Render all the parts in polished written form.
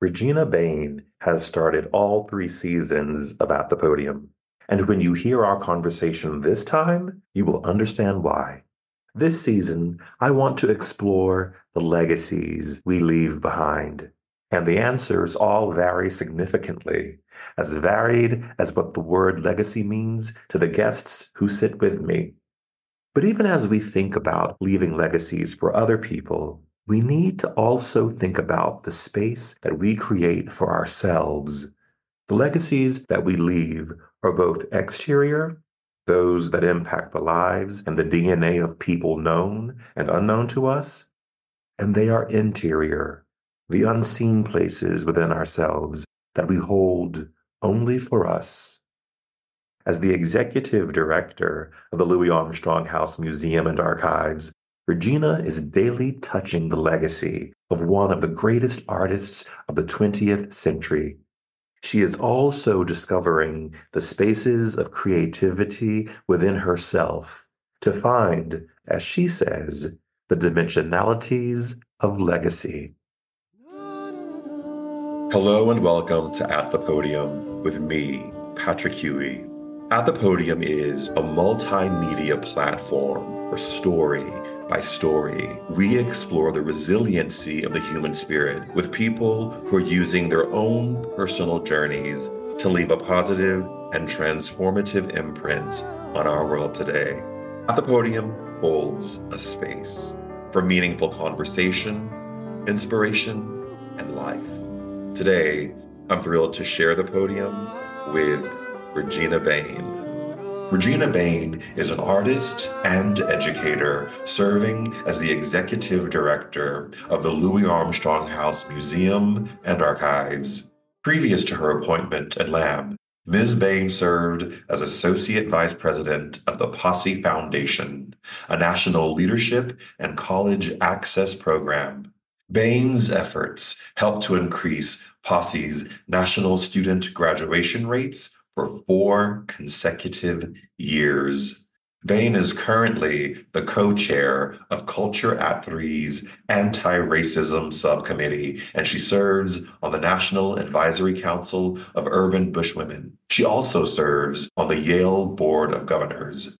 Regina Bain has started all three seasons of At the Podium. And when you hear our conversation this time, you will understand why. This season, I want to explore the legacies we leave behind. And the answers all vary significantly, as varied as what the word legacy means to the guests who sit with me. But even as we think about leaving legacies for other people, we need to also think about the space that we create for ourselves. The legacies that we leave are both exterior, those that impact the lives and the DNA of people known and unknown to us, and they are interior, the unseen places within ourselves that we hold only for us. As the executive director of the Louis Armstrong House Museum and Archives, Regina is daily touching the legacy of one of the greatest artists of the 20th century. She is also discovering the spaces of creativity within herself to find, as she says, the dimensionalities of legacy. Hello and welcome to At the Podium with me, Patrick Huey. At the Podium is a multimedia platform where story by story, we explore the resiliency of the human spirit with people who are using their own personal journeys to leave a positive and transformative imprint on our world today. At the Podium holds a space for meaningful conversation, inspiration, and life. Today, I'm thrilled to share the podium with Regina Bain. Regina Bain is an artist and educator serving as the executive director of the Louis Armstrong House Museum and Archives. Previous to her appointment at LAM, Ms. Bain served as associate vice president of the Posse Foundation, a national leadership and college access program. Bain's efforts helped to increase Posse's national student graduation rates for 4 consecutive years. Bain is currently the co-chair of Culture at Three's Anti-Racism Subcommittee, and she serves on the National Advisory Council of Urban Bushwomen. She also serves on the Yale Board of Governors.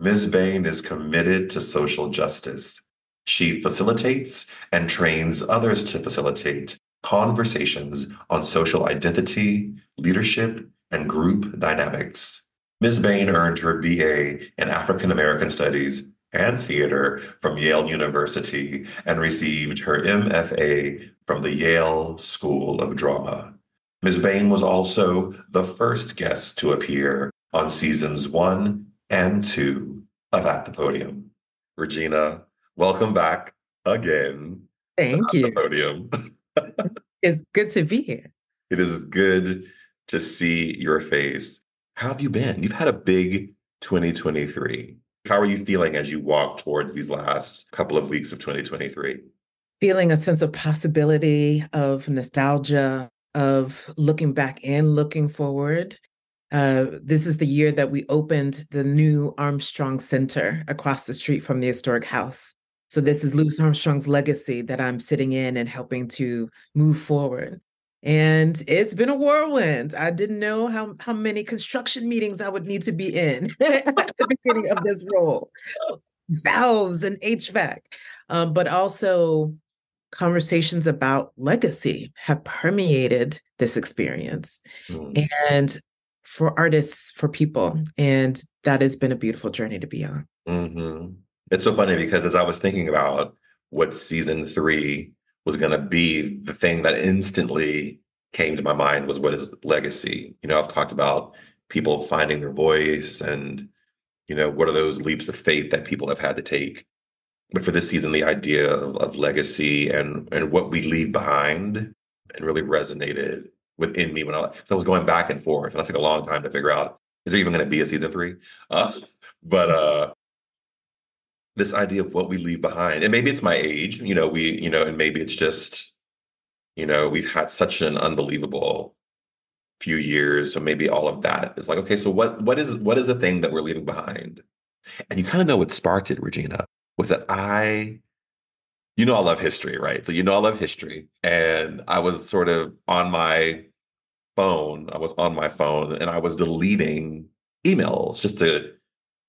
Ms. Bain is committed to social justice. She facilitates and trains others to facilitate conversations on social identity, leadership, and group dynamics. Ms. Bain earned her BA in African American Studies and Theater from Yale University and received her MFA from the Yale School of Drama. Ms. Bain was also the first guest to appear on seasons 1 and 2 of At the Podium. Regina, welcome back again to Thank At the you. Podium. It's good to be here. It is good to see your face. How have you been? You've had a big 2023. How are you feeling as you walk toward these last couple of weeks of 2023? Feeling a sense of possibility, of nostalgia, of looking back and looking forward. This is the year that we opened the new Armstrong Center across the street from the historic house. So this is Louis Armstrong's legacy that I'm sitting in and helping to move forward. And it's been a whirlwind. I didn't know how many construction meetings I would need to be in at the beginning of this role. Valves and HVAC, but also conversations about legacy have permeated this experience. And for artists, for people. And that has been a beautiful journey to be on. Mm-hmm. It's so funny because as I was thinking about what season 3 was going to be, the thing that instantly came to my mind was what is legacy? I've talked about people finding their voice and, what are those leaps of faith that people have had to take? But for this season, the idea of legacy and what we leave behind and really resonated within me so I was going back and forth, and I took a long time to figure out, is there even going to be a season 3? But this idea of what we leave behind, and maybe it's my age, and maybe it's just, we've had such an unbelievable few years. So maybe all of that is like, okay, so what is the thing that we're leaving behind? And you kind of know what sparked it, Regina, was that I love history, right? So I love history. And I was sort of on my phone. I was on my phone and I was deleting emails just to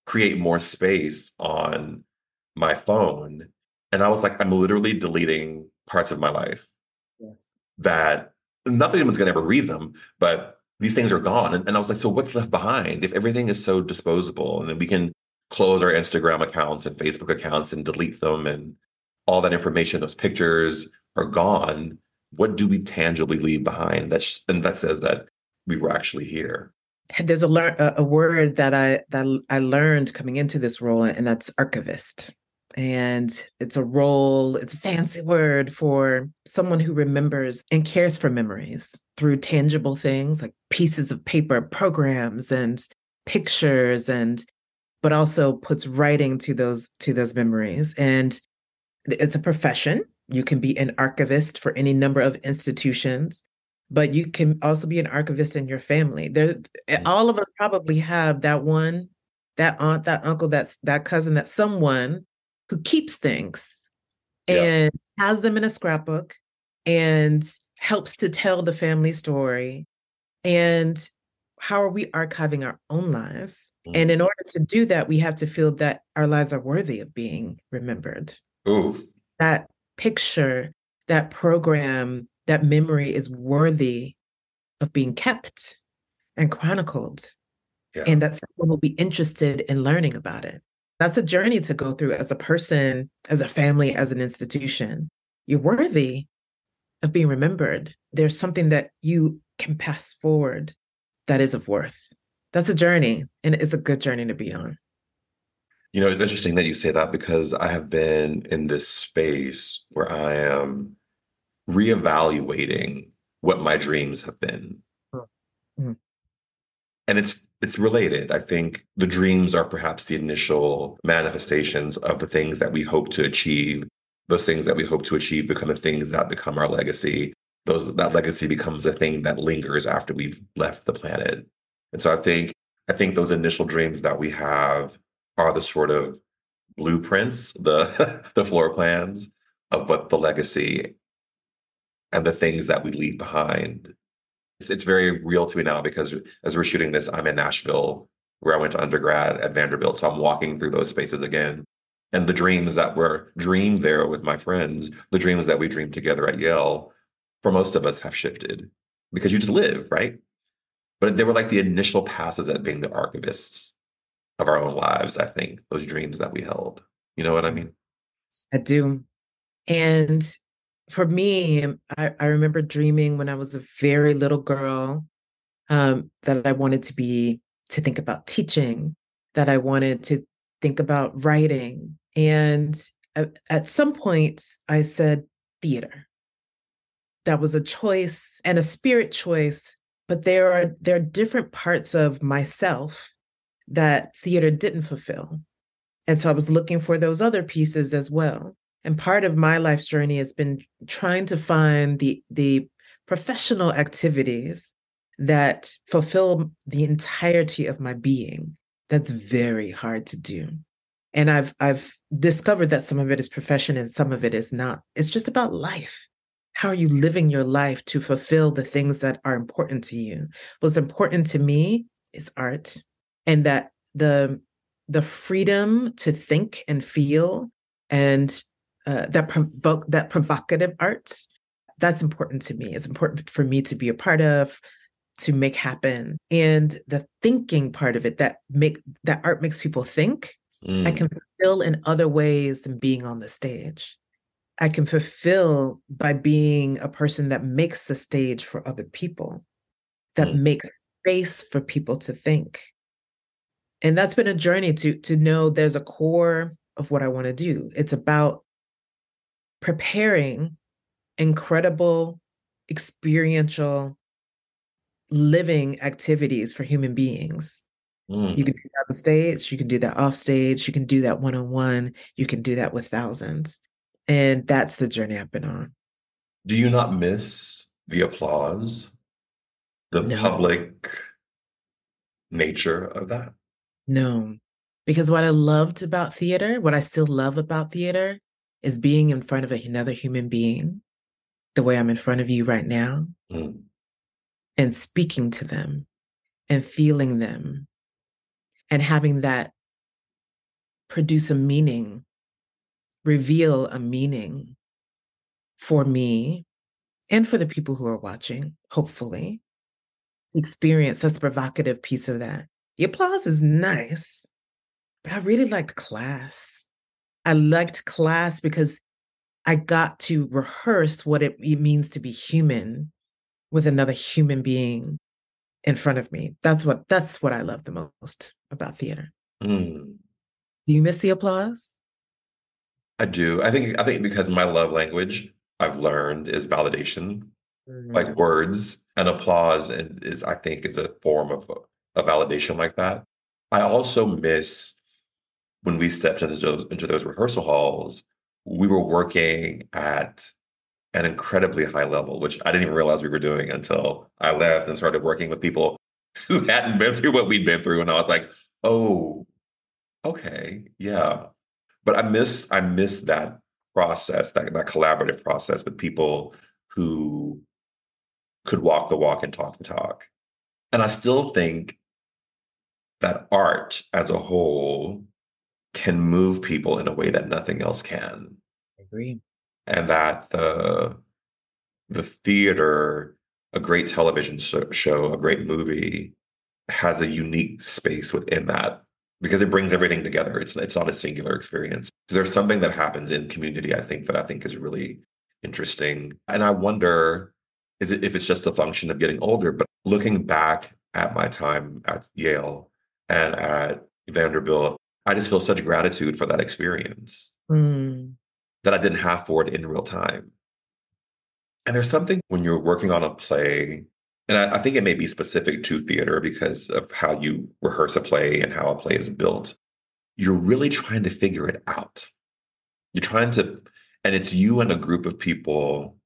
create more space on my phone. And I was like, I'm literally deleting parts of my life Yes. that not that anyone's going to ever read them, but these things are gone. And I was like, so what's left behind if everything is so disposable? And then we can close our Instagram accounts and Facebook accounts and delete them and all that information, those pictures are gone. What do we tangibly leave behind? And that says that we were actually here. There's a word that I learned coming into this role, and that's archivist. And it's a role, it's a fancy word for someone who remembers and cares for memories through tangible things like pieces of paper, programs, and pictures, and but also puts writing to those memories. And it's a profession. You can be an archivist for any number of institutions, but you can also be an archivist in your family. There, all of us probably have that one, that aunt, that uncle, that cousin, that someone who keeps things Yeah. and has them in a scrapbook and helps to tell the family story. And how are we archiving our own lives? And Mm. in order to do that, we have to feel that our lives are worthy of being remembered. Ooh, That picture, that program, that memory is worthy of being kept and chronicled, yeah. and that someone will be interested in learning about it. That's a journey to go through as a person, as a family, as an institution. You're worthy of being remembered. There's something that you can pass forward that is of worth. That's a journey, and it's a good journey to be on. It's interesting that you say that because I have been in this space where I am reevaluating what my dreams have been. Mm. And it's related. I think the dreams are perhaps the initial manifestations of the things that we hope to achieve. Those things that we hope to achieve become the things that become our legacy. That legacy becomes a thing that lingers after we've left the planet. And so I think those initial dreams that we have are the sort of blueprints, the the floor plans of what the legacy and the things that we leave behind. It's very real to me now because as we're shooting this, I'm in Nashville, where I went to undergrad at Vanderbilt. So I'm walking through those spaces again. And the dreams that were dreamed there with my friends, the dreams that we dreamed together at Yale, for most of us have shifted because you just live, right? But they were like the initial passes at being the archivists of our own lives, I think, those dreams that we held. You know what I mean? I do. And for me, I remember dreaming when I was a very little girl, that I wanted to think about teaching, that I wanted to think about writing. And at some point, I said theater. That was a choice and a spirit choice, but there are different parts of myself that theater didn't fulfill. And so I was looking for those other pieces as well. And part of my life's journey has been trying to find the professional activities that fulfill the entirety of my being. That's very hard to do. And I've discovered that some of it is profession and some of it is not. It's just about life. How are you living your life to fulfill the things that are important to you? What's important to me is art, and that the freedom to think and feel, and that provocative art, that's important to me. It's important for me to be a part of, to make happen. And the thinking part of it, that art makes people think, I Mm, can fulfill in other ways than being on the stage. I can fulfill by being a person that makes the stage for other people, that mm, makes space for people to think. And that's been a journey to know there's a core of what I want to do. It's about preparing incredible experiential living activities for human beings. You mm. can do that on stage, you can do that off stage, you can do that one on one, you can do that with thousands. And that's the journey I've been on. Do you not miss the applause, the No, public nature of that? no. Because what I loved about theater, what I still love about theater, is being in front of another human being, the way I'm in front of you right now, Mm. and speaking to them and feeling them and having that produce a meaning, reveal a meaning for me and for the people who are watching, hopefully. Experience, that's the provocative piece of that. The applause is nice, but I really liked class. I liked class because I got to rehearse what it means to be human with another human being in front of me. That's what I love the most about theater. Mm. Do you miss the applause? I do. I think because my love language I've learned is validation, like Mm, words and applause, and is I think is a form of a validation like that. I also miss when we stepped into those rehearsal halls, we were working at an incredibly high level, which I didn't even realize we were doing until I left and started working with people who hadn't been through what we'd been through. And I was like, oh, okay, yeah. But I miss that process, that collaborative process with people who could walk the walk and talk the talk. And I still think that art as a whole can move people in a way that nothing else can. I agree. And that the theater, a great television show, a great movie, has a unique space within that because it brings everything together. It's not a singular experience. So there's something that happens in community, I think is really interesting. And I wonder, is it if it's just a function of getting older, but looking back at my time at Yale and at Vanderbilt, I just feel such gratitude for that experience Mm, that I didn't have for it in real time. And there's something when you're working on a play, and I think it may be specific to theater because of how you rehearse a play and how a play is built. You're really trying to figure it out. You're trying to, and it's you and a group of people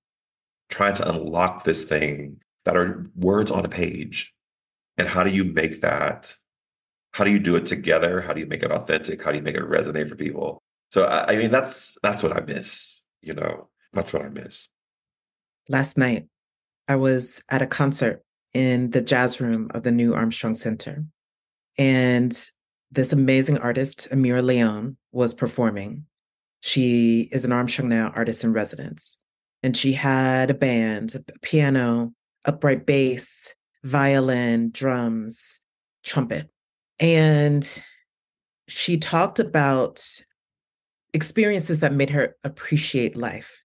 trying to unlock this thing that are words on a page. And how do you make that? How do you do it together? How do you make it authentic? How do you make it resonate for people? So I mean, that's what I miss. That's what I miss. last night, I was at a concert in the jazz room of the new Armstrong Center. And this amazing artist, Amira Leon, was performing. She is an Armstrong Now artist in residence. And she had a band, a piano, upright bass, violin, drums, trumpet. And she talked about experiences that made her appreciate life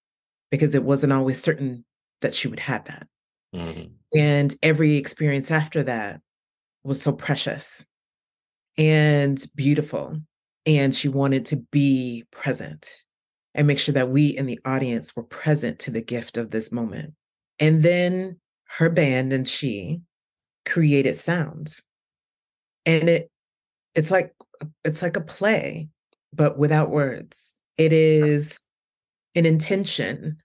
because it wasn't always certain that she would have that. Mhm. And every experience after that was so precious and beautiful. And she wanted to be present and make sure that we in the audience were present to the gift of this moment. And then her band and she created sounds. And it's like a play, but without words. It is an intention.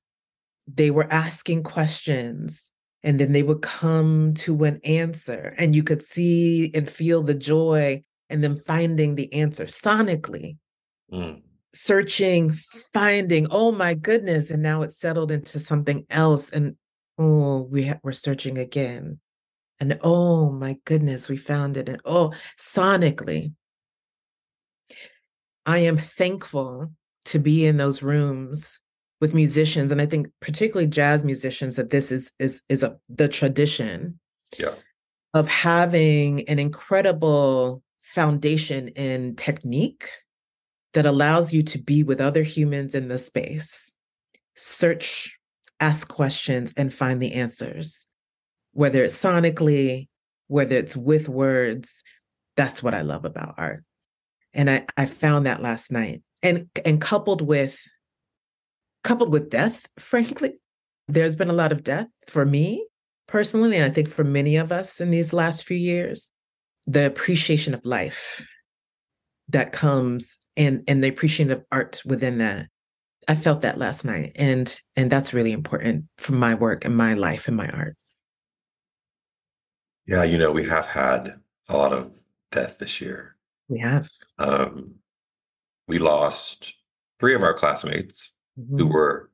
They were asking questions and then they would come to an answer and you could see and feel the joy and them finding the answer sonically, Mm. searching, finding, oh my goodness, and now it's settled into something else and oh we're searching again and oh my goodness we found it and oh sonically. I am thankful to be in those rooms with musicians, and I think particularly jazz musicians, that this is the tradition Yeah. of having an incredible foundation in technique that allows you to be with other humans in the space, search, ask questions, and find the answers, whether it's sonically, whether it's with words. That's what I love about art. And I found that last night. And coupled with death, frankly, there's been a lot of death for me personally, and I think for many of us in these last few years. The appreciation of life that comes and the appreciation of art within that. I felt that last night. And that's really important for my work and my life and my art. Yeah, we have had a lot of death this year. We have. Um, we lost three of our classmates who Mhm. were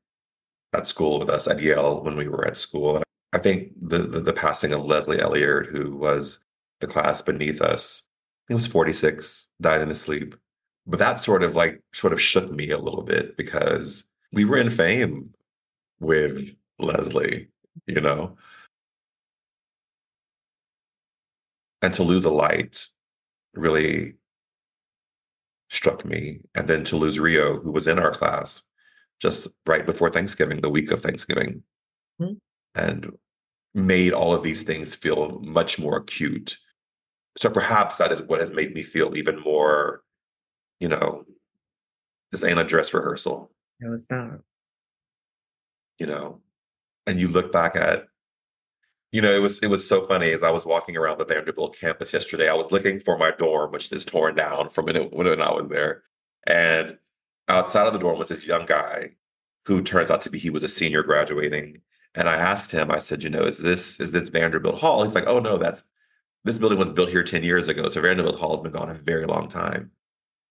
at school with us at Yale when we were at school. And I think the passing of Leslie Elliott, who was the class beneath us, he was 46, died in his sleep. But that sort of shook me a little bit because we were in fame with Leslie, you know, and to lose a light really struck me. And then to lose Rio, who was in our class just right before Thanksgiving, the week of Thanksgiving, Mhm. and made all of these things feel much more acute. So perhaps that is what has made me feel even more, you know, this ain't a dress rehearsal, No, it's not. you know. And you look back at, it was so funny as I was walking around the Vanderbilt campus yesterday. I was looking for my dorm, which is torn down from when I was there. And outside of the dorm was this young guy who turns out to be he was a senior graduating. And I asked him, I said, is this Vanderbilt Hall? He's like, oh no, this building was built here 10 years ago. So Vanderbilt Hall has been gone a very long time.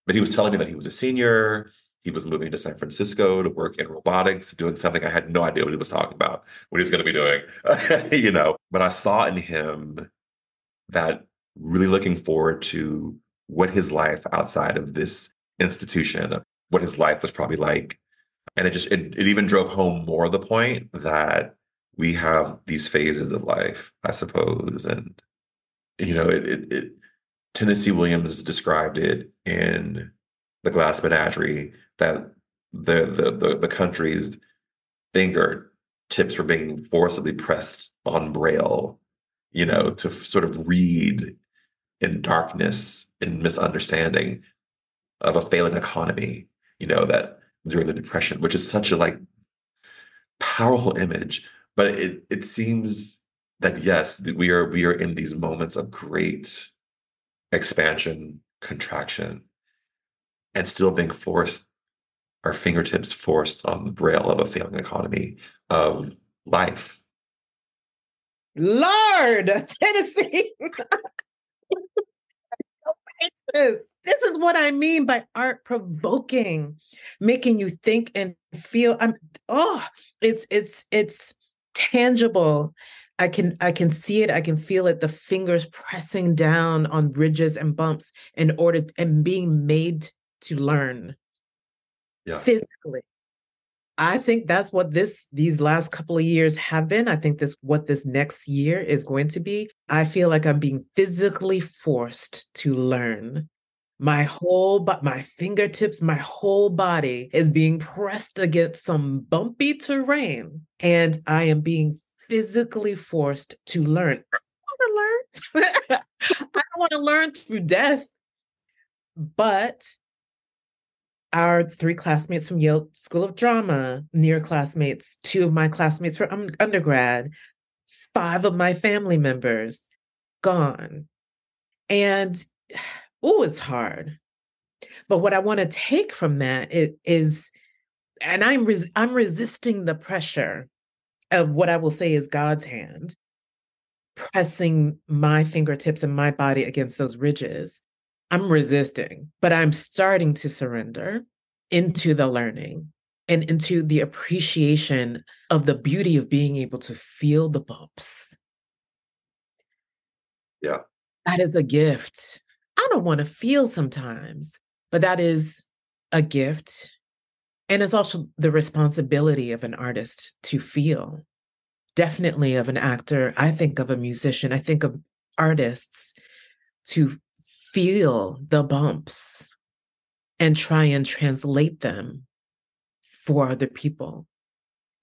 But he was telling me that he was a senior. He was moving to San Francisco to work in robotics, doing something I had no idea what he was talking about, what he was going to be doing, But I saw in him that really looking forward to what his life outside of this institution, what his life was probably like. And it even drove home more the point that we have these phases of life, I suppose. And, it Tennessee Williams described it in The Glass Menagerie that the country's finger tips were being forcibly pressed on Braille, to sort of read in darkness and misunderstanding of a failing economy, that during the Depression, which is such a powerful image. But it seems that yes, we are in these moments of great expansion, contraction, and still being forced, our fingertips forced on the braille of a failing economy of life. Lord, Tennessee. This is what I mean by art provoking, making you think and feel. It's tangible. I can see it. I can feel it. The fingers pressing down on ridges and bumps and being made to learn Yeah. physically. I think that's what these last couple of years have been. I think this what this next year is going to be. I feel like I'm being physically forced to learn. My fingertips, my whole body is being pressed against some bumpy terrain, and I am being physically forced to learn. I want to learn. I don't want to learn through death, but our three classmates from Yale School of Drama, near classmates, two of my classmates from undergrad, five of my family members gone. And oh, it's hard. But what I want to take from that is, and I'm resisting the pressure of what I will say is God's hand pressing my fingertips and my body against those ridges. I'm resisting, but I'm starting to surrender into the learning and into the appreciation of the beauty of being able to feel the bumps. Yeah. That is a gift. I don't want to feel sometimes, but that is a gift. And it's also the responsibility of an artist to feel, definitely of an actor. I think of a musician, I think of artists to feel the bumps and try and translate them for other people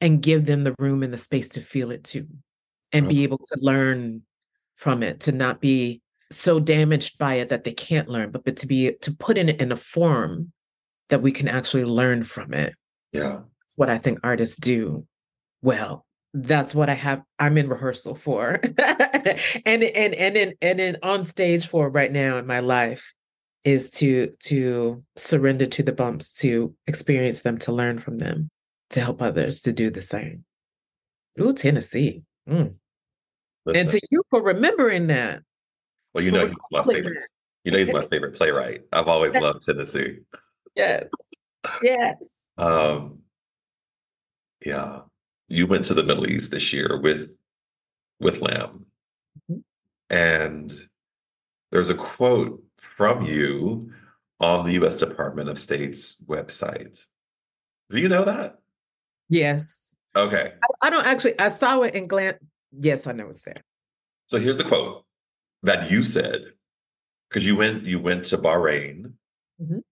and give them the room and the space to feel it too and be able to learn from it, to not be so damaged by it that they can't learn, but to put it in a form that we can actually learn from it. Yeah. That's what I think artists do well. That's what I'm in rehearsal for. And in on stage for right now in my life is to surrender to the bumps, to experience them, to learn from them, to help others to do the same. Ooh, Tennessee. Mm. And Listen, to you for remembering that, well, for he's my recalling favorite. He's my favorite playwright. I've always that. loved Tennessee. Yes. Yes. Um, Yeah. You went to the Middle East this year with Lamb. Mhm. And there's a quote from you on the US Department of State's website. Do you know that? Yes. Okay. I don't actually, I saw it and glance. Yes, I know it's there. So here's the quote that you said, because you went to Bahrain Mhm.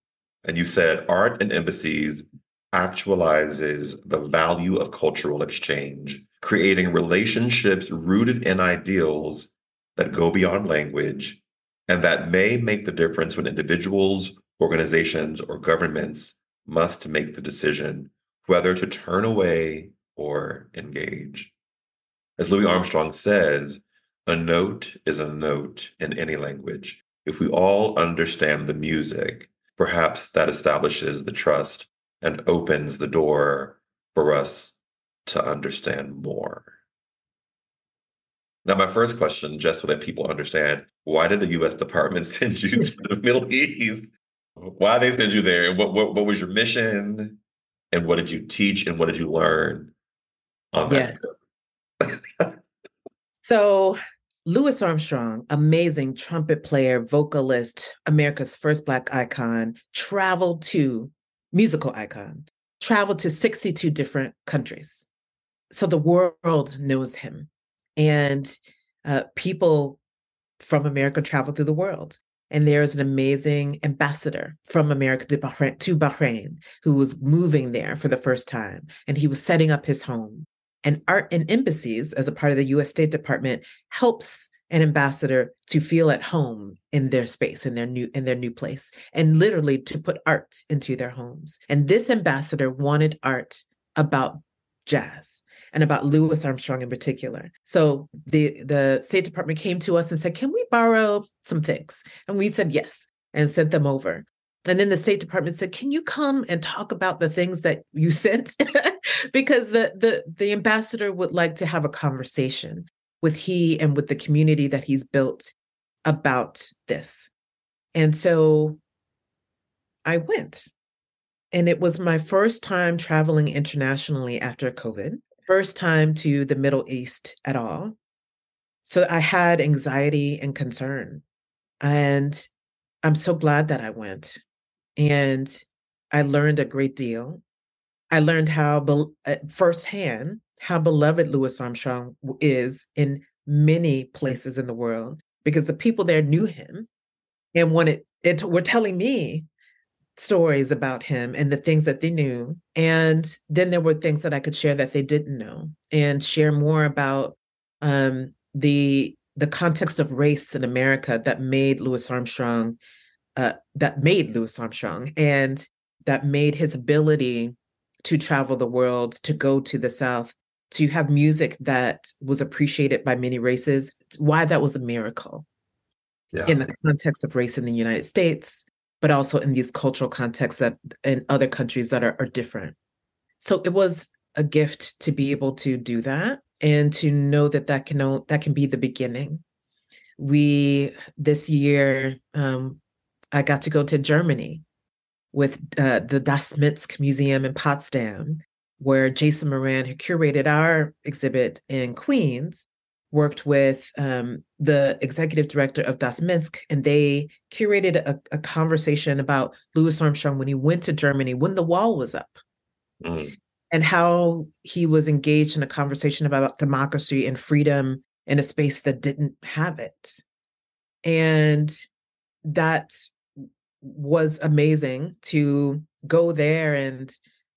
and you said art in embassies actualizes the value of cultural exchange, creating relationships rooted in ideals that go beyond language and that may make the difference when individuals, organizations, or governments must make the decision whether to turn away or engage. As Louis Armstrong says, a note is a note in any language. If we all understand the music, perhaps that establishes the trust and opens the door for us to understand more. Now, my first question, just so that people understand, why did the US Department send you to the Middle East? Why they send you there? And what was your mission? And what did you teach? And what did you learn on that Yes. So, Louis Armstrong, amazing trumpet player, vocalist, America's first Black icon, musical icon, traveled to 62 different countries. So the world knows him. And people from America travel through the world. And there's an amazing ambassador from America to Bahrain who was moving there for the first time. And he was setting up his home. And art and embassies, as a part of the US State Department, helps an ambassador to feel at home in their space, in their new place, and literally to put art into their homes. And this ambassador wanted art about jazz and about Louis Armstrong in particular. So the State Department came to us and said, "Can we borrow some things?" And we said yes, and sent them over. And then the State Department said, "Can you come and talk about the things that you sent?" Because the ambassador would like to have a conversation with he and with the community that he's built about this. And so I went. And it was my first time traveling internationally after COVID, first time to the Middle East at all. So I had anxiety and concern. And I'm so glad that I went. And I learned a great deal. I learned firsthand how beloved Louis Armstrong is in many places in the world because the people there knew him and were telling me stories about him and the things that they knew. And then there were things that I could share that they didn't know and share more about the context of race in America that made Louis Armstrong and that made his ability to travel the world, to go to the South, to have music that was appreciated by many races, why that was a miracle Yeah. in the context of race in the United States, but also in these cultural contexts that in other countries that are different. So it was a gift to be able to do that and to know that can be the beginning. We this year I got to go to Germany with the Das Minsk Museum in Potsdam, where Jason Moran, who curated our exhibit in Queens, worked with the executive director of Das Minsk, and they curated a conversation about Louis Armstrong when he went to Germany when the wall was up, Mm. and how he was engaged in a conversation about democracy and freedom in a space that didn't have it. And that was amazing to go there and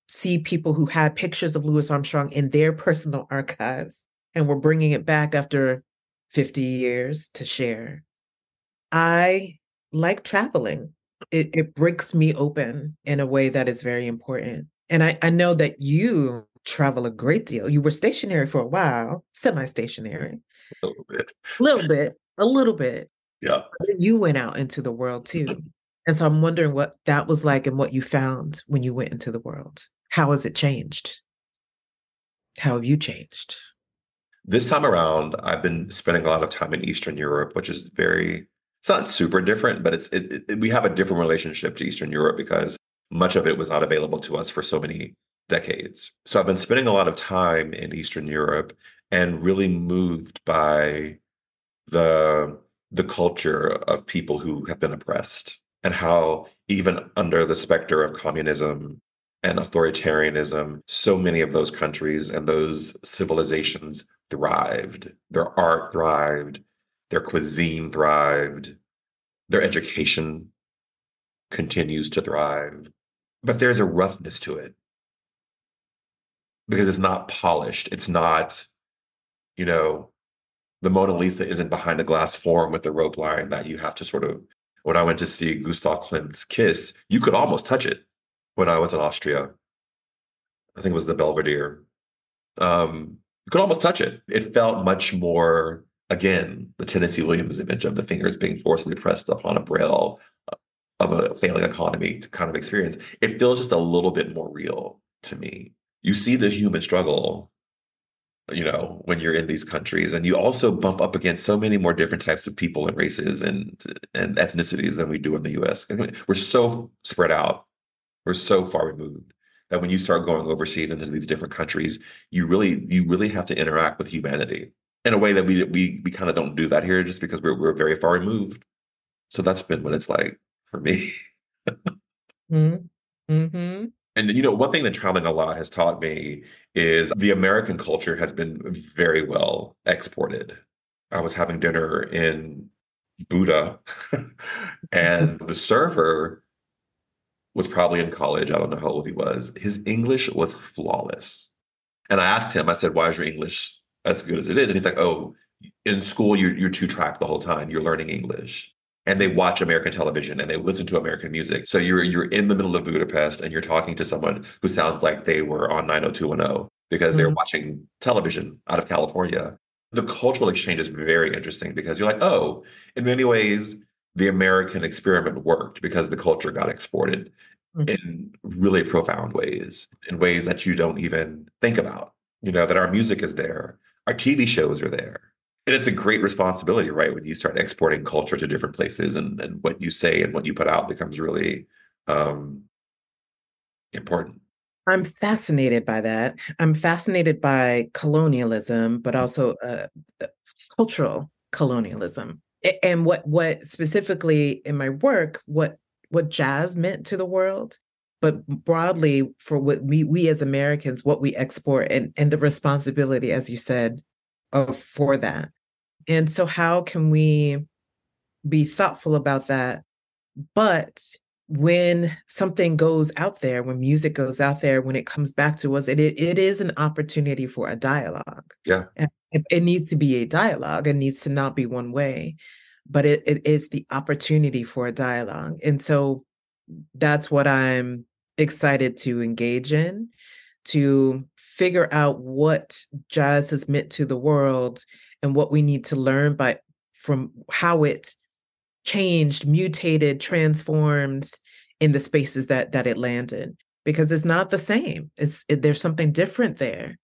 see people who had pictures of Louis Armstrong in their personal archives and were bringing it back after 50 years to share. I like traveling. It breaks me open in a way that is very important. And I know that you travel a great deal. You were stationary for a while, semi-stationary, A little bit. a little bit. Yeah. You went out into the world too. And so I'm wondering what that was like and what you found when you went into the world. How has it changed? How have you changed? This time around, I've been spending a lot of time in Eastern Europe, which is it's not super different, but we have a different relationship to Eastern Europe because much of it was not available to us for so many decades. So I've been spending a lot of time in Eastern Europe and really moved by the the culture of people who have been oppressed and how even under the specter of communism and authoritarianism, so many of those countries and those civilizations thrived. Their art thrived, their cuisine thrived, their education continues to thrive. But there's a roughness to it because it's not polished. It's not, you know, the Mona Lisa isn't behind a glass form with a rope line that you have to sort of. When I went to see Gustav Klimt's Kiss, you could almost touch it when I was in Austria. I think it was the Belvedere. You could almost touch it. It felt much more, again, the Tennessee Williams image of the fingers being forcibly pressed upon a braille of a failing economy kind of experience. It feels just a little bit more real to me. You see the human struggle, when you're in these countries, and you also bump up against so many more different types of people and races and ethnicities than we do in the US. I mean, we're so spread out. We're so far removed that when you start going overseas into these different countries, you really have to interact with humanity in a way that we kind of don't do that here just because we're very far removed. So that's been what it's like for me. Mm-hmm. And one thing that traveling a lot has taught me is the American culture has been very well exported. I was having dinner in Buddha, and the server was probably in college. I don't know how old he was. His English was flawless. And I asked him, I said, why is your English as good as it is? And he's like, oh, in school, you're two-track the whole time. You're learning English. And they watch American television and they listen to American music. So you're in the middle of Budapest and you're talking to someone who sounds like they were on 90210 because they're Mm-hmm. watching television out of California. The cultural exchange is very interesting because you're like, oh, in many ways, the American experiment worked because the culture got exported in really profound ways, in ways that you don't even think about. That our music is there, our TV shows are there. And it's a great responsibility, right? When you start exporting culture to different places and what you say and what you put out becomes really um, important. I'm fascinated by that. I'm fascinated by colonialism, but also cultural colonialism. And what specifically in my work, what jazz meant to the world, but broadly for what we as Americans, what we export and the responsibility, as you said, for that. And so how can we be thoughtful about that? But when something goes out there, when music goes out there, when it comes back to us, it is an opportunity for a dialogue. Yeah. And it needs to be a dialogue. It needs to not be one way, but it is the opportunity for a dialogue. And so that's what I'm excited to engage in, to figure out what jazz has meant to the world and what we need to learn from how it changed, mutated, transformed in the spaces that it landed, because it's not the same. There's something different there,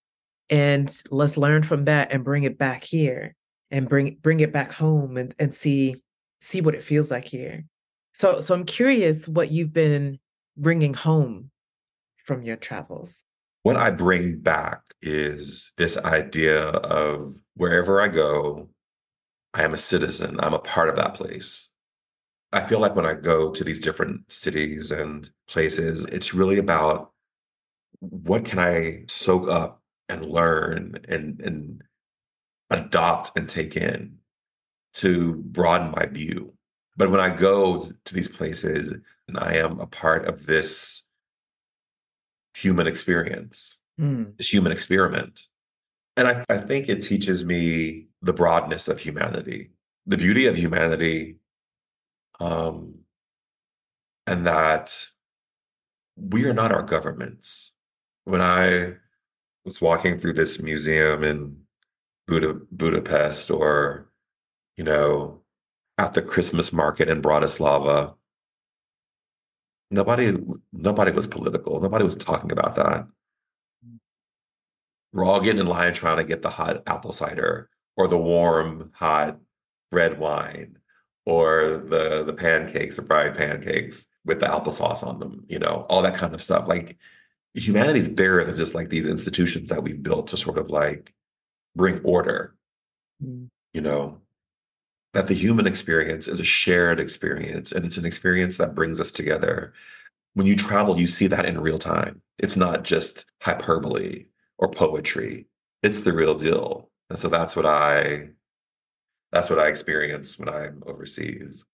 and let's learn from that and bring it back here and bring it back home and see what it feels like here. So I'm curious what you've been bringing home from your travels. What I bring back is this idea of wherever I go, I am a citizen. I'm a part of that place. I feel like when I go to these different cities and places, it's really about what can I soak up and learn and adopt and take in to broaden my view. But when I go to these places and I am a part of this human experience, Mm. this human experiment, and I think it teaches me the broadness of humanity, the beauty of humanity, um, and that we are not our governments. When I was walking through this museum in Budapest, or you know, at the Christmas market in Bratislava, nobody nobody was political. Nobody was talking about that. We're all getting in line trying to get the hot apple cider or the warm, hot red wine or the pancakes, the fried pancakes with the applesauce on them, all that kind of stuff. Like humanity is bigger than just like these institutions that we've built to sort of like bring order, Mm. you know, that the human experience is a shared experience and it's an experience that brings us together. When you travel, you see that in real time. It's not just hyperbole or poetry. It's the real deal. And so that's what I experience when I'm overseas.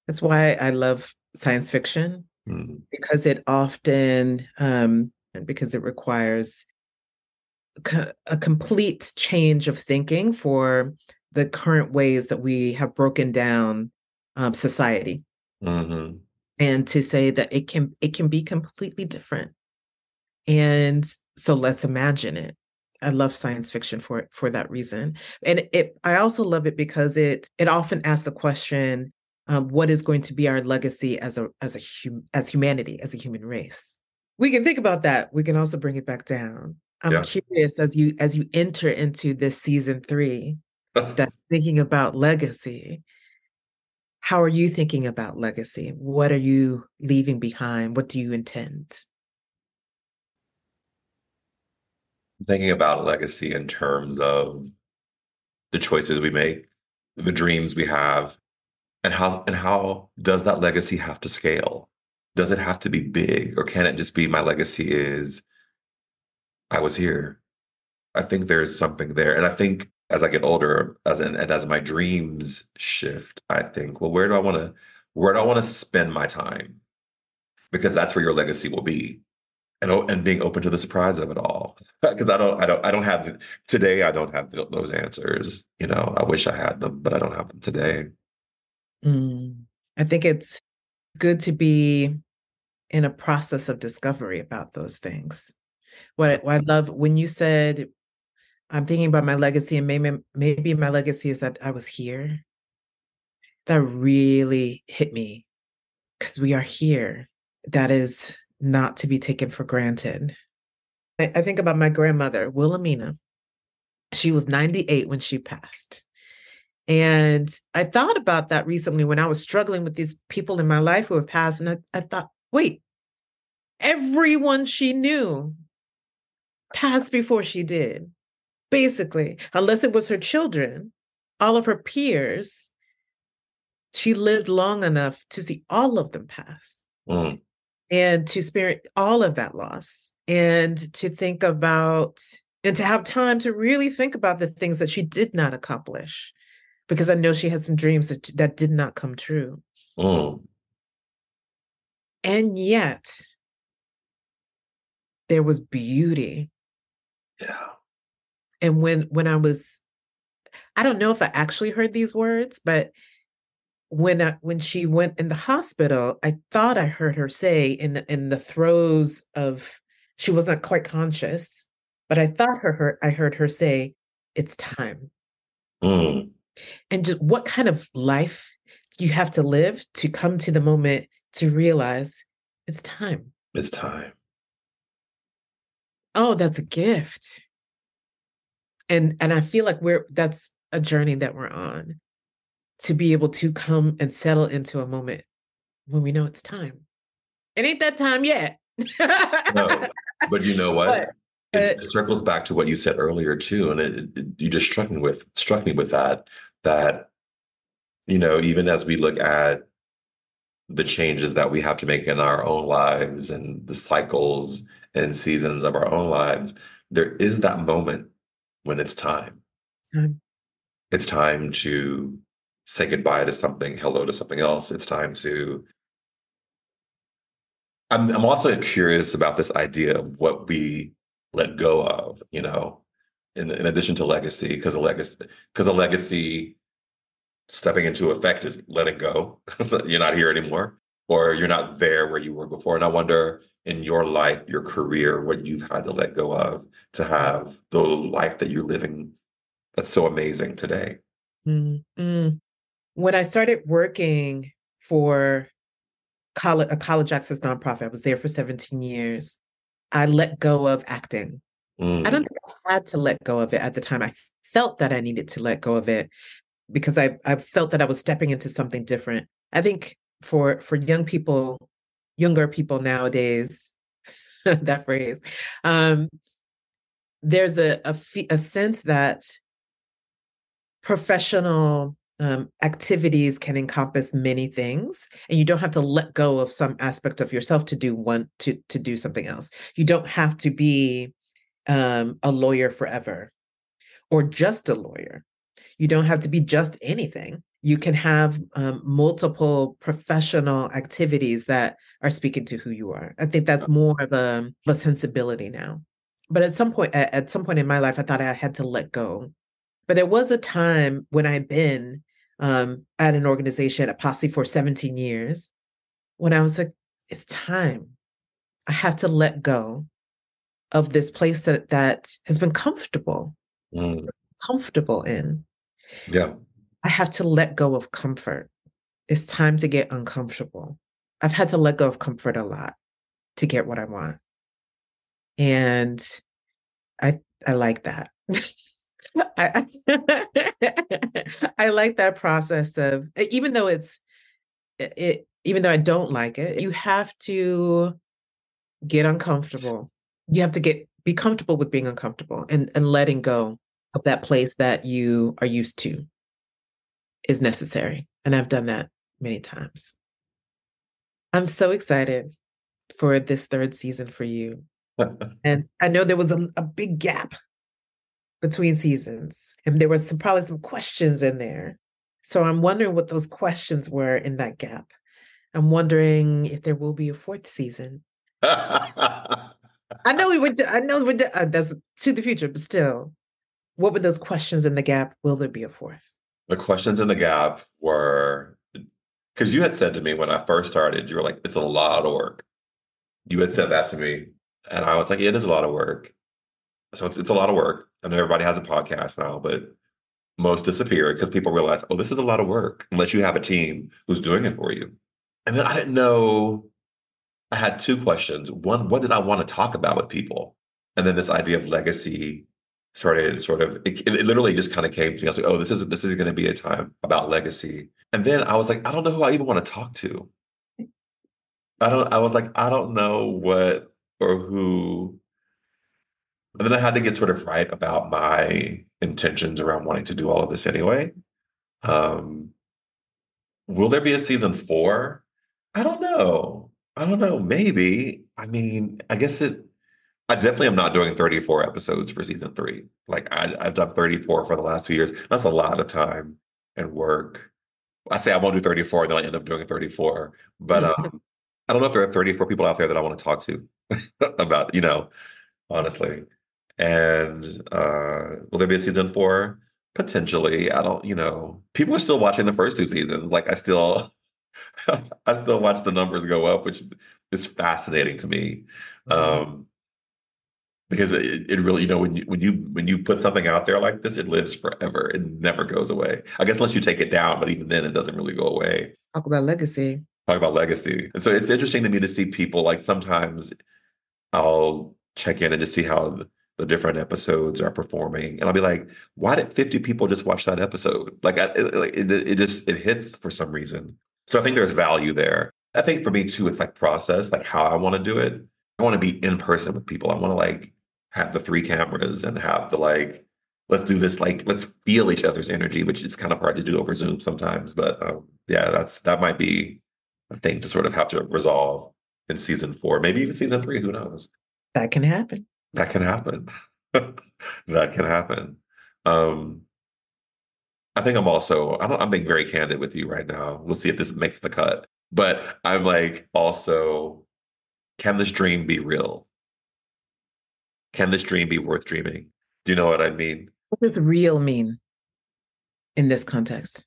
That's why I love science fiction, Mm, because it often, and because it requires a complete change of thinking for the current ways that we have broken down society, hmm and to say that it can be completely different. And so let's imagine it. I love science fiction for that reason. And I also love it because it often asks the question, what is going to be our legacy as humanity, as a human race? We can think about that. We can also bring it back down. I'm Yeah. curious, as you enter into this season 3, that's thinking about legacy. How are you thinking about legacy? What are you leaving behind? What do you intend? Thinking about legacy in terms of the choices we make, the dreams we have, and how does that legacy have to scale? Does it have to be big, or can it just be my legacy is I was here? I think there's something there. And I think as I get older, and as my dreams shift, I think, well, where do I want to spend my time? Because that's where your legacy will be. And being open to the surprise of it all. Because I don't have today, I don't have those answers. You know, I wish I had them, but I don't have them today. Mm. I think it's good to be in a process of discovery about those things. What I love when you said, I'm thinking about my legacy, and maybe my legacy is that I was here. That really hit me because we are here. That is not to be taken for granted. I think about my grandmother, Wilhelmina. She was 98 when she passed. And I thought about that recently when I was struggling with these people in my life who have passed. And I thought, wait, everyone she knew passed before she did, basically, unless it was her children, all of her peers. She lived long enough to see all of them pass Mm, and to experience all of that loss, and to think about and to have time to really think about the things that she did not accomplish, because I know she had some dreams that did not come true. mm. And yet there was beauty. Yeah. And I don't know if I actually heard these words, but when she went in the hospital, I thought I heard her say in the throes of, she was not quite conscious, but I heard her say, "It's time." Mm. And just what kind of life you have to live to come to the moment to realize it's time. It's time. Oh, that's a gift. And I feel like that's a journey that we're on, to be able to come and settle into a moment when we know it's time. It ain't that time yet. No, but you know but what? uh, It circles back to what you said earlier too, and you just struck me with that you know, even as we look at the changes that we have to make in our own lives and the cycles and seasons of our own lives, there is that moment when it's time. time. It's time to say goodbye to something, hello to something else. It's time to. I'm also curious about this idea of what we let go of, you know, in addition to legacy, because a legacy stepping into effect is letting go. So you're not here anymore, or you're not there where you were before. And I wonder in your life, your career, what you've had to let go of to have the life that you're living that's so amazing today. Mm. When I started working for a college access nonprofit, I was there for 17 years. I let go of acting. I don't Mm, think I had to let go of it at the time. I felt that I needed to let go of it because I felt that I was stepping into something different. I think for younger people nowadays, that phrase. Um, there's a sense that professional activities can encompass many things, and you don't have to let go of some aspect of yourself to do to do something else. You don't have to be a lawyer forever or just a lawyer. You don't have to be just anything. You can have multiple professional activities that are speaking to who you are. I think that's more of a sensibility now. But at some point in my life, I thought I had to let go. But there was a time when I'd been at an organization, a posse for 17 years, when I was like, it's time. I have to let go of this place that has been Mm, comfortable in. yeah. I have to let go of comfort. It's time to get uncomfortable. I've had to let go of comfort a lot to get what I want. And I like that. I I like that process of even though I don't like it, you have to get uncomfortable. You have to be comfortable with being uncomfortable and letting go of that place that you are used to is necessary. And I've done that many times. I'm so excited for this third season for you. And I know there was a big gap between seasons, and there was probably some questions in there. So I'm wondering what those questions were in that gap. I'm wondering if there will be a fourth season. I know we would. I know that's to the future, but still, what were those questions in the gap? Will there be a fourth? The questions in the gap were because you had said to me when I first started, you were like, it's a lot of work. You had said that to me. And I was like, yeah, it is a lot of work. So it's a lot of work. I know everybody has a podcast now, but most disappear because people realize, oh, this is a lot of work unless you have a team who's doing it for you. And then I didn't know. I had two questions. One, what did I want to talk about with people? And then this idea of legacy started it literally just kind of came to me. I was like, oh, this is going to be a time about legacy. And then I was like, I don't know who I even want to talk to. I was like, I don't know what or who. And then I had to get sort of right about my intentions around wanting to do all of this anyway. Um, will there be a season four? I don't know. I don't know. Maybe. I mean, I definitely am not doing 34 episodes for season three. Like I've done 34 for the last 2 years. That's a lot of time and work. I say I won't do 34, then I end up doing 34. But I don't know if there are 34 people out there that I want to talk to about, honestly. And will there be a season four? Potentially. I don't, people are still watching the first two seasons. Like I still watch the numbers go up, which is fascinating to me. Um, because it really, when you put something out there like this, it lives forever. It never goes away. I guess unless you take it down, but even then it doesn't really go away. Talk about legacy. Talk about legacy. And so it's interesting to me to see people like sometimes I'll check in and just see how the different episodes are performing. And I'll be like, why did 50 people just watch that episode? It just it hits for some reason. So I think there's value there. I think for me too, it's like process, like how I want to do it. I want to be in person with people. I want to like have the three cameras and have the like, let's do this, like let's feel each other's energy, which is kind of hard to do over Zoom sometimes. But yeah, that might be a thing to sort of have to resolve in season four, maybe even season three, who knows? That can happen. That can happen. That can happen. Um, I think I'm being very candid with you right now. We'll see if this makes the cut. But I'm like also, can this dream be real? Can this dream be worth dreaming? Do you know what I mean? What does real mean in this context?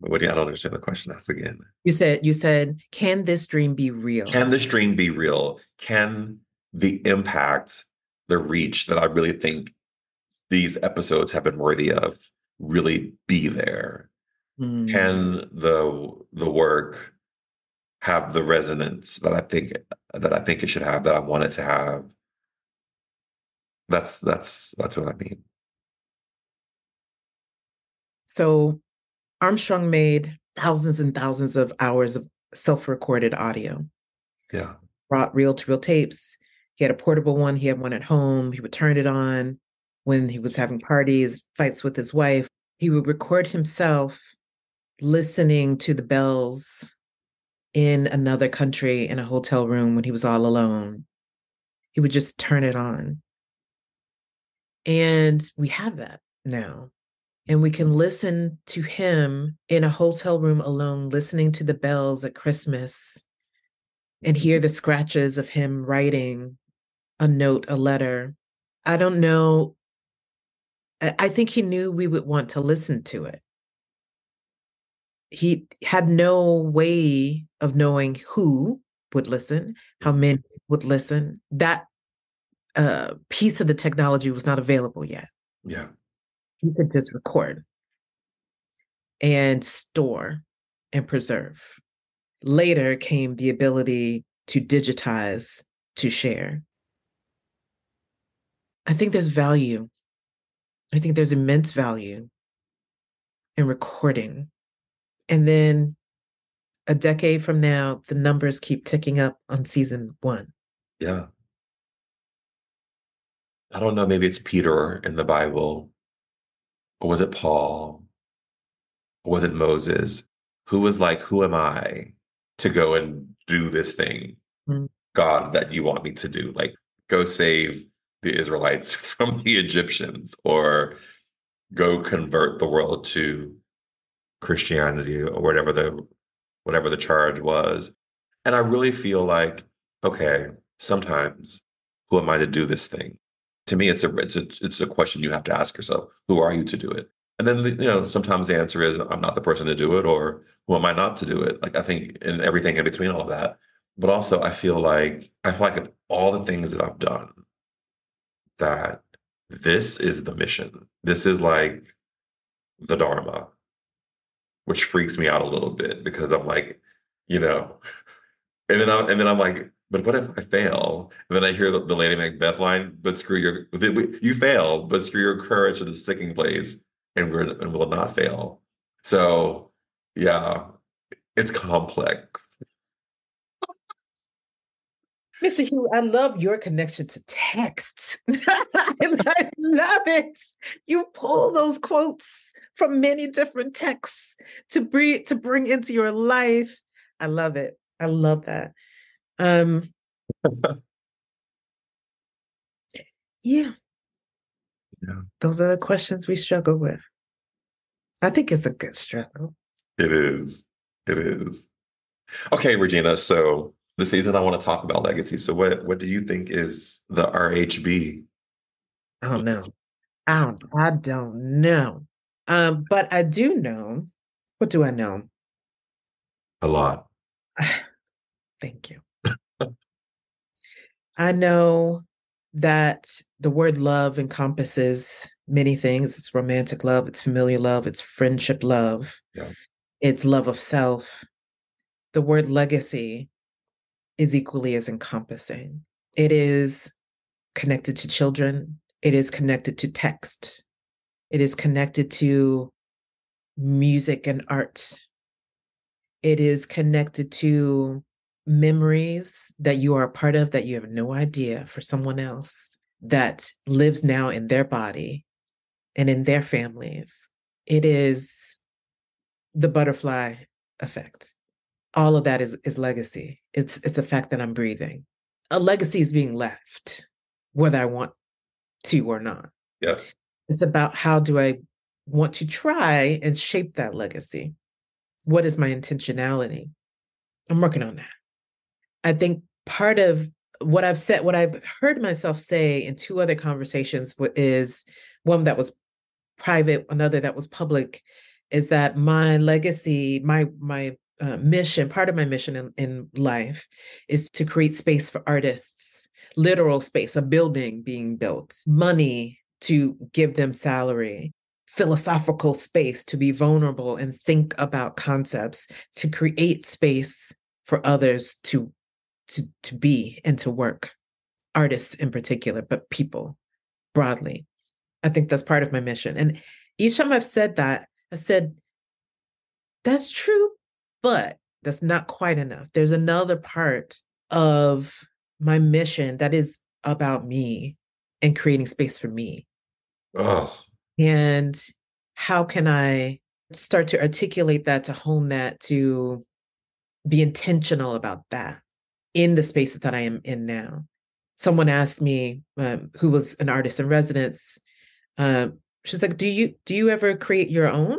I don't understand the question. That's again. You said, can this dream be real? Can this dream be real? Can the impact, the reach that I really think these episodes have been worthy of really be there? Mm. Can the work have the resonance that I think it should have, that I want it to have? That's what I mean. So Armstrong made thousands and thousands of hours of self-recorded audio. Yeah. Brought reel-to-reel tapes. He had a portable one. He had one at home. He would turn it on when he was having parties, fights with his wife. He would record himself listening to the bells in another country in a hotel room when he was all alone. He would just turn it on. And we have that now. And we can listen to him in a hotel room alone, listening to the bells at Christmas and hear the scratches of him writing a note, a letter. I don't know. I think he knew we would want to listen to it. He had no way of knowing who would listen, how many would listen. That piece of the technology was not available yet. Yeah. He could just record and store and preserve. Later came the ability to digitize, to share. I think there's value. I think there's immense value in recording. And then a decade from now, the numbers keep ticking up on season 1. Yeah. I don't know. Maybe it's Peter in the Bible, or was it Paul? Or was it Moses? Who was like, who am I to go and do this thing, Mm. God, that you want me to do? Like, go save the Israelites from the Egyptians, or go convert the world to Christianity, or whatever the charge was. And I really feel like, okay, sometimes who am I to do this thing? To me, it's a question you have to ask yourself. Who are you to do it? And then sometimes the answer is I'm not the person to do it, or who am I not to do it? Like I think in everything in between all of that. But also I feel like of all the things that I've done, that this is the mission. This is like the Dharma, which freaks me out a little bit because I'm like, you know, and then I'm like, but what if I fail? And then I hear the Lady Macbeth line, but screw you failed, but screw your courage to the sticking place, and will not fail. So yeah, it's complex. Mr. Hugh, I love your connection to texts. I love it. You pull those quotes from many different texts to bring into your life. I love it. I love that. Um, yeah, Yeah, those are the questions we struggle with. I think it's a good struggle. it is. It is. Okay, Regina. So the season I want to talk about legacy. So what do you think is the RHB? I don't know. I don't know. But I do know. What do I know? A lot. Thank you. I know that the word love encompasses many things. It's romantic love, it's familiar love, it's friendship love, Yeah. it's love of self. The word legacy is equally as encompassing. It is connected to children, it is connected to text, it is connected to music and art, it is connected to memories that you are a part of that you have no idea for someone else that lives now in their body and in their families. It is the butterfly effect. All of that is legacy. It's the fact that I'm breathing. A legacy is being left, whether I want to or not. Yes. It's about how do I want to try and shape that legacy? What is my intentionality? I'm working on that. I think part of what I've said, what I've heard myself say in 2 other conversations is one that was private, another that was public, is that my legacy, my mission, part of my mission in life is to create space for artists, literal space, a building being built, money to give them salary, philosophical space to be vulnerable and think about concepts, to create space for others to be and to work, artists in particular, but people broadly. I think that's part of my mission. And each time I've said that, I said, that's true, but that's not quite enough. There's another part of my mission that is about me and creating space for me. Oh, And how can I start to articulate that, to hone that, to be intentional about that in the spaces that I am in now? Someone asked me, who was an artist in residence, she's like, "Do you ever create your own?"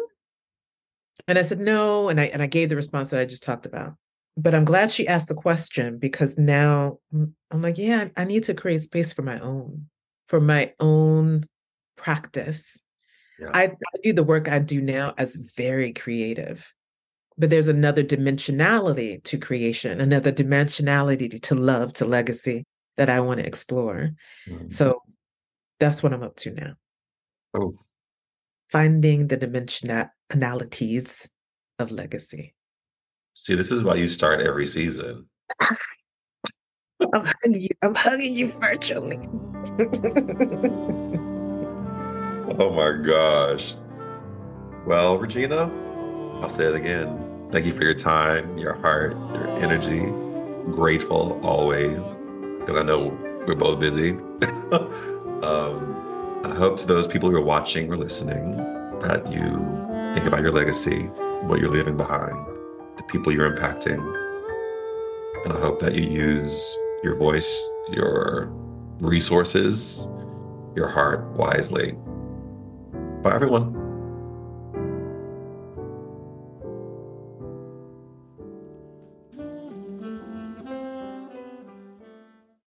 And I said, "No," and I gave the response that I just talked about. But I'm glad she asked the question, because now I'm like, yeah, I need to create space for my own practice. yeah. I view the work I do now as very creative, but there's another dimensionality to creation, another dimensionality to love, to legacy, that I want to explore. Mm. So that's what I'm up to now, Oh, finding the dimensionalities of legacy. see, this is why you start every season. I'm hugging you virtually. Oh my gosh. Well, Regina, I'll say it again. Thank you for your time, your heart, your energy. Grateful always, because I know we're both busy. And I hope to those people who are watching or listening that you think about your legacy, what you're leaving behind, the people you're impacting. And I hope that you use your voice, your resources, your heart wisely. Bye, everyone.